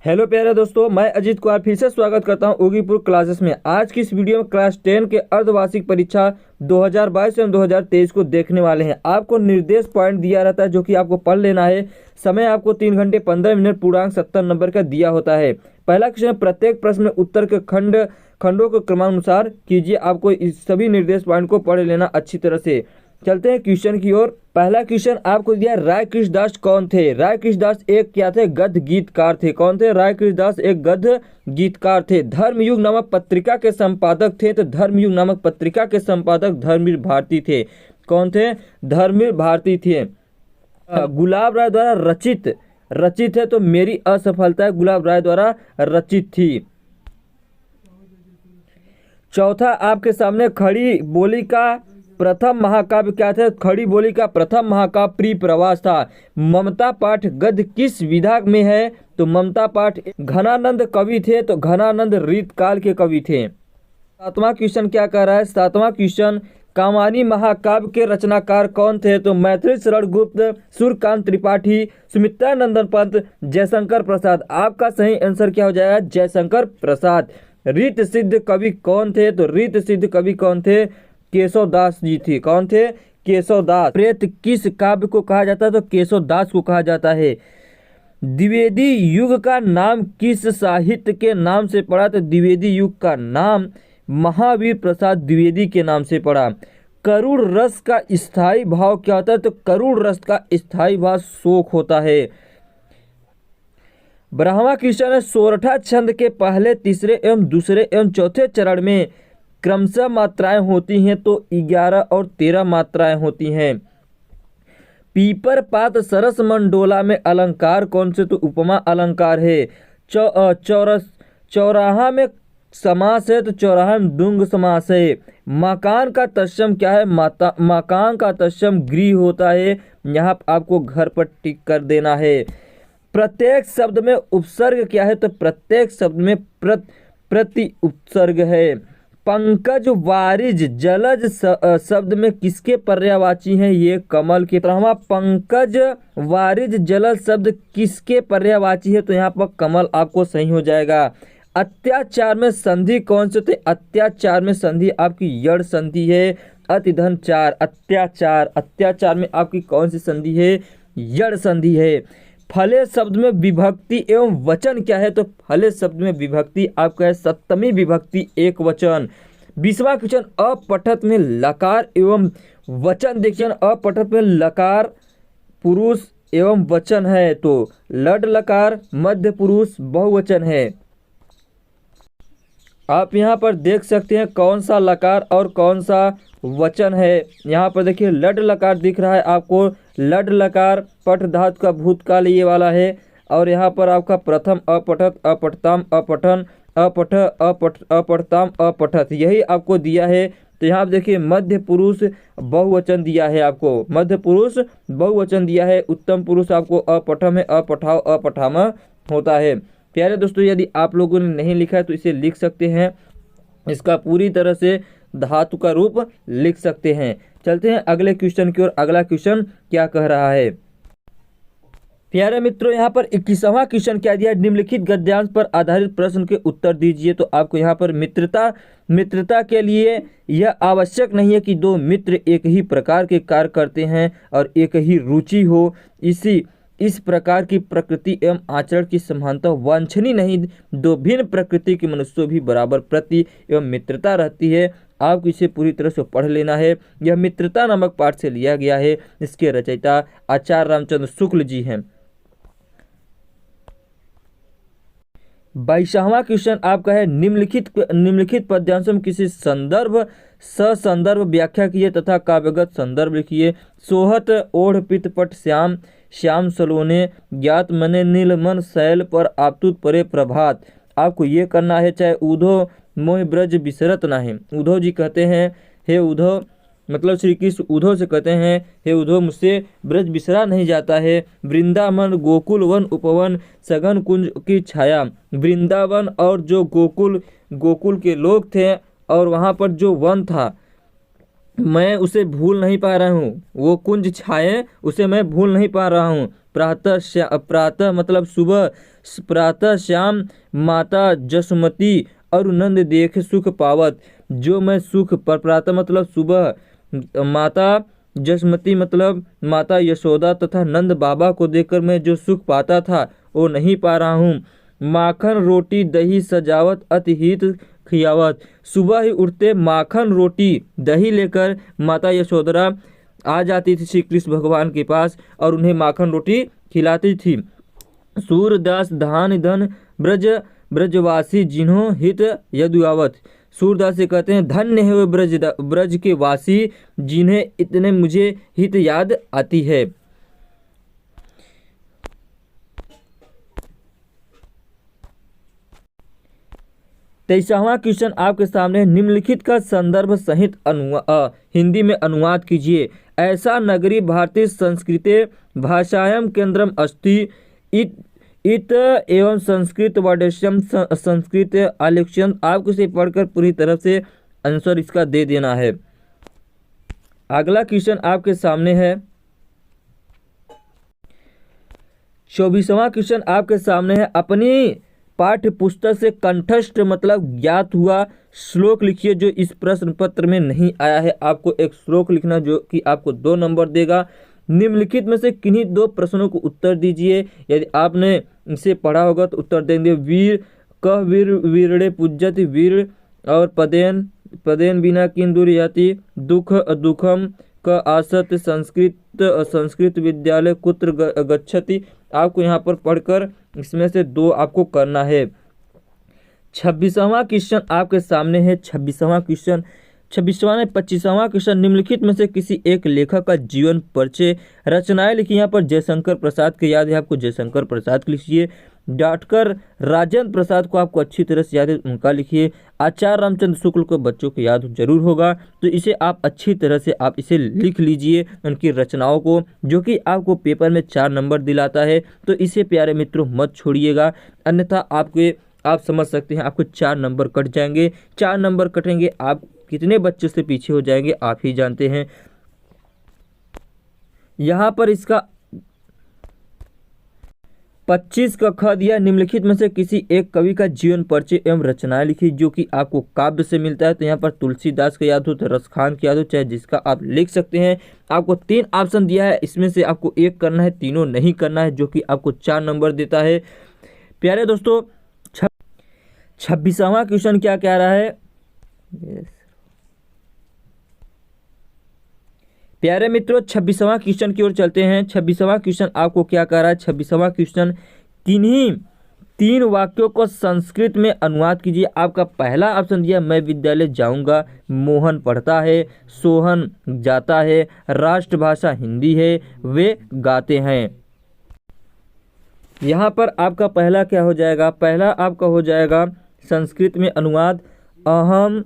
Hello प्यारे दोस्तों, मैं अजीत कुमार फिर से स्वागत करता हूं उगीपुर क्लासेस में। आज की इस वीडियो में क्लास 10 के अर्धवार्षिक परीक्षा 2022 एवं 2023 को देखने वाले हैं। आपको निर्देश पॉइंट दिया रहता है जो कि आपको पढ़ लेना है। समय आपको 3 घंटे 15 मिनट, पूर्णांक 70 नंबर का दिया होता है। पहला क्वेश्चन, प्रत्येक प्रश्न में उत्तर के खंडों को क्रमानुसार कीजिए। आपको इस सभी निर्देश पॉइंट को पढ़ लेना अच्छी तरह से। चलते हैं क्वेश्चन की ओर। पहला क्वेश्चन आपको दिया, राय कृष्णदास कौन थे? राय कृष्णदास एक क्या थे? गद्य गीतकार थे। कौन थे? राय कृष्णदास एक गद्य गीतकार थे। धर्मयुग नामक पत्रिका के संपादक थे, तो धर्मयुग नामक पत्रिका के संपादक धर्मवीर भारती थे। कौन थे? धर्मवीर भारती थे। गुलाब राय द्वारा रचित है, तो मेरी असफलता गुलाब राय द्वारा रचित थी। चौथा आपके सामने, खड़ी बोली का प्रथम महाकाव्य क्या था? खड़ी बोली का प्रथम महाकाव्य प्रिय प्रवास था। ममता पाठ गद्य किस विधा में है? तो ममता पाठ। घनानंद कवि थे, तो घनानंद रीतकाल के कवि थे। सातवां क्वेश्चन क्या कह रहा है? सातवां क्वेश्चन, कामानी महाकाव्य के रचनाकार कौन थे? तो मैथिली शरण गुप्त, सूर्यकांत त्रिपाठी, सुमित्रा नंदन पंत, जयशंकर प्रसाद। आपका सही आंसर क्या हो जाएगा? जयशंकर प्रसाद। रीत सिद्ध कवि कौन थे? तो रीत सिद्ध कवि कौन थे? केशव दास जी थी। कौन थे? केशव दास। प्रेत किस काव्य को कहा जाता है? तो केशव दास को कहा जाता है। द्विवेदी युग का नाम किस साहित्य के नाम से पड़ा? तो द्विवेदी युग का नाम महावीर प्रसाद द्विवेदी के नाम से पड़ा। करुण रस का स्थायी भाव क्या होता है? तो करुण रस का स्थायी भाव शोक होता है। ब्रह्मा क्वेश्चन है, सोरठा छंद के पहले, तीसरे एवं दूसरे एवं चौथे चरण में क्रमशः मात्राएं होती हैं, तो 11 और 13 मात्राएं होती हैं। पीपर पात सरस मंडोला में अलंकार कौन से? तो उपमा अलंकार है। चौराहा में समास है, तो चौराहा में द्वंद्व समास है। मकान का तत्सम क्या है? मकान का तत्सम गृह होता है। यहाँ आपको घर पर टिक कर देना है। प्रत्येक शब्द में उपसर्ग क्या है? तो प्रत्येक शब्द में प्रति उपसर्ग है। पंकज वारिज जलज शब्द में किसके पर्यायवाची हैं? ये कमल के। पंकज वारिज जलज शब्द किसके पर्यायवाची है? तो यहाँ पर कमल आपको सही हो जाएगा। अत्याचार में संधि कौन से थे? अत्याचार में संधि आपकी यड़ संधि है। अतिधन चार, अत्याचार में आपकी कौन सी संधि है? यड़ संधि है। फले शब्द में विभक्ति एवं वचन क्या है? तो फले शब्द में विभक्ति आपका है सप्तमी विभक्ति एक वचन। 20वां क्वेश्चन, अपठत में लकार एवं वचन। देखिए, अपठत में लकार पुरुष एवं वचन है, तो लड लकार मध्य पुरुष बहुवचन है। आप यहाँ पर देख सकते हैं कौन सा लकार और कौन सा वचन है। यहाँ पर देखिए लड लकार दिख रहा है आपको। लड लकार पठ धातु का भूतकाल ये वाला है। और यहाँ पर आपका प्रथम अपठत, अपठताम, अपठन, अपठताम, अपठत, यही आपको दिया है। तो यहाँ आप देखिए मध्य पुरुष बहुवचन दिया है आपको। मध्य पुरुष बहुवचन दिया है। उत्तम पुरुष आपको अपठम है, अपठाव, अपठाम होता है। प्यारे दोस्तों, यदि आप लोगों ने नहीं लिखा है तो इसे लिख सकते हैं। इसका पूरी तरह से धातु का रूप लिख सकते हैं। चलते हैं अगले क्वेश्चन की ओर। अगला क्वेश्चन क्या कह रहा है? प्यारे मित्रों, यहाँ पर 21वां क्वेश्चन क्या दिया है? निम्नलिखित गद्यांश पर आधारित प्रश्न के उत्तर दीजिए। तो आपको यहाँ पर मित्रता के लिए यह आवश्यक नहीं है कि दो मित्र एक ही प्रकार के कार्य करते हैं और एक ही रुचि हो। इस प्रकार की प्रकृति एवं आचरण की समानता वांछनीय नहीं। दो भिन्न प्रकृति के मनुष्यों भी बराबर प्रति एवं मित्रता रहती है। आपको इसे पूरी तरह से पढ़ लेना है। यह मित्रता नामक पाठ से लिया गया है। इसके रचयिता आचार्य रामचंद्र शुक्ल जी हैं। 22वां क्वेश्चन आपका है, निम्नलिखित पद्यांशों में किसी संदर्भ व्याख्या कीजिए तथा काव्यगत संदर्भ लिखिए। सोहत ओढ़ पित पट श्याम सलोने, ज्ञात मने नीलमन शैल पर आपतुत परे प्रभात। आपको ये करना है, चाहे उधो मोह ब्रज बिसरत नाहि। उद्धव जी कहते हैं, हे उद्धव, मतलब श्री कृष्ण उद्धव से कहते हैं, हे उद्धव, मुझसे ब्रज बिसरा नहीं जाता है। वृंदावन गोकुल वन उपवन सघन कुंज की छाया। वृंदावन और जो गोकुल के लोग थे और वहाँ पर जो वन था, मैं उसे भूल नहीं पा रहा हूँ। वो कुंज छाए उसे मैं भूल नहीं पा रहा हूँ। प्रातः मतलब सुबह, प्रातः श्याम माता जसमती और नंद देख सुख पावत। जो मैं सुख पर, प्रातः मतलब सुबह, माता जसमती मतलब माता यशोदा तथा नंद बाबा को देखकर मैं जो सुख पाता था वो नहीं पा रहा हूँ। माखन रोटी दही सजावत अति हित खियावत। सुबह ही उठते माखन रोटी दही लेकर माता यशोधरा आ जाती थी श्री कृष्ण भगवान के पास और उन्हें माखन रोटी खिलाती थी। सूरदास धान धन ब्रजवासी जिन्हों हित यदुआवत। सूरदास से कहते हैं धन्य है वे ब्रज के वासी जिन्हें इतने मुझे हित याद आती है। तेईसवां क्वेश्चन आपके सामने, निम्नलिखित का संदर्भ सहित हिंदी में अनुवाद कीजिए। ऐसा नगरी भारतीय संस्कृते भाषायां केंद्रम अस्ति इत एवं संस्कृत वर्डेश्यम संस्कृत आलेख्यम। आपको इसे पढ़कर पूरी तरफ से आंसर इसका दे देना है। अगला क्वेश्चन आपके सामने है, 24वां क्वेश्चन आपके सामने है। अपनी पाठ्य पुस्तक से कंठस्थ मतलब ज्ञात हुआ श्लोक लिखिए जो इस प्रश्न पत्र में नहीं आया है। आपको एक श्लोक लिखना जो कि आपको 2 नंबर देगा। निम्नलिखित में से किन्हीं 2 प्रश्नों को उत्तर दीजिए। यदि आपने इसे पढ़ा होगा तो उत्तर देंगे। वीर कह वीर वीरड़े पूज्यति वीर और पदेन बिना किन दुर्याति। दुख दुखम क आसत संस्कृत विद्यालय कुत्र गच्छति। आपको यहाँ पर पढ़कर इसमें से 2 आपको करना है। 26वां क्वेश्चन आपके सामने है। 26वां क्वेश्चन 25वां क्वेश्चन, निम्नलिखित में से किसी एक लेखक का जीवन परिचय रचनाएं लिखिए। यहाँ पर जयशंकर प्रसाद के याद है, आपको जयशंकर प्रसाद को लिखिए। डॉक्टर राजेंद्र प्रसाद को आपको अच्छी तरह से याद है, उनका लिखिए। आचार्य रामचंद्र शुक्ल को बच्चों को याद जरूर होगा, तो इसे आप अच्छी तरह से आप इसे लिख लीजिए उनकी रचनाओं को, जो कि आपको पेपर में 4 नंबर दिलाता है। तो इसे प्यारे मित्रों मत छोड़िएगा, अन्यथा आप समझ सकते हैं आपको 4 नंबर कट जाएंगे। 4 नंबर कटेंगे, आप कितने बच्चे से पीछे हो जाएंगे आप ही जानते हैं। यहाँ पर इसका 25 का ख दिया। निम्नलिखित में से किसी एक कवि का जीवन परिचय एवं रचनाएं लिखी जो कि आपको काव्य से मिलता है। तो यहाँ पर तुलसीदास का याद हो तो रसखान की याद हो, चाहे जिसका आप लिख सकते हैं। आपको 3 ऑप्शन दिया है, इसमें से आपको 1 करना है, तीनों नहीं करना है, जो कि आपको 4 नंबर देता है। प्यारे दोस्तों 26वां क्वेश्चन क्या कह रहा है। प्यारे मित्रों 26वां क्वेश्चन की ओर चलते हैं। 26वां क्वेश्चन आपको क्या कह रहा है। 26वां क्वेश्चन, किन्हीं 3 वाक्यों को संस्कृत में अनुवाद कीजिए। आपका पहला ऑप्शन दिया मैं विद्यालय जाऊंगा, मोहन पढ़ता है, सोहन जाता है, राष्ट्रभाषा हिंदी है, वे गाते हैं। यहाँ पर आपका पहला क्या हो जाएगा। पहला आपका हो जाएगा संस्कृत में अनुवाद, अहम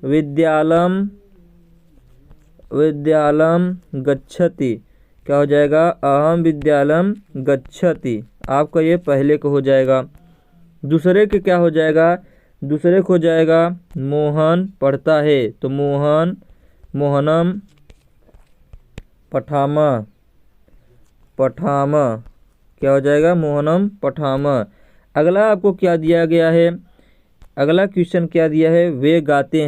विद्यालम गच्छति। क्या हो जाएगा, अहम विद्यालम गच्छति। आपका ये पहले को हो जाएगा। दूसरे के क्या हो जाएगा, दूसरे को हो जाएगा मोहन पढ़ता है, तो मोहनम पठामा। क्या हो जाएगा, मोहनम पठामा। अगला आपको क्या दिया गया है, अगला क्वेश्चन क्या दिया है, वे गाते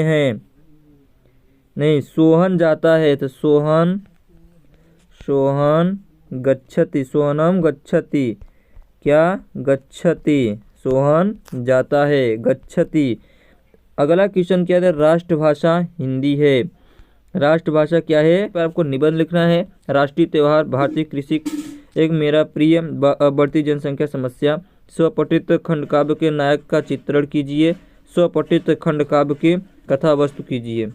हैं। नहीं, सोहन जाता है तो सोहन गच्छति, सोहनम गच्छति। क्या, गच्छति, सोहन जाता है, गच्छति। अगला क्वेश्चन क्या है, राष्ट्रभाषा हिंदी है। राष्ट्रभाषा क्या है, पर आपको निबंध लिखना है। राष्ट्रीय त्यौहार, भारतीय कृषि, एक मेरा प्रिय, बढ़ती जनसंख्या समस्या। स्वपठित खंडकाव्य के नायक का चित्रण कीजिए। स्वपठित खंडकाव्य की कथा वस्तु कीजिए।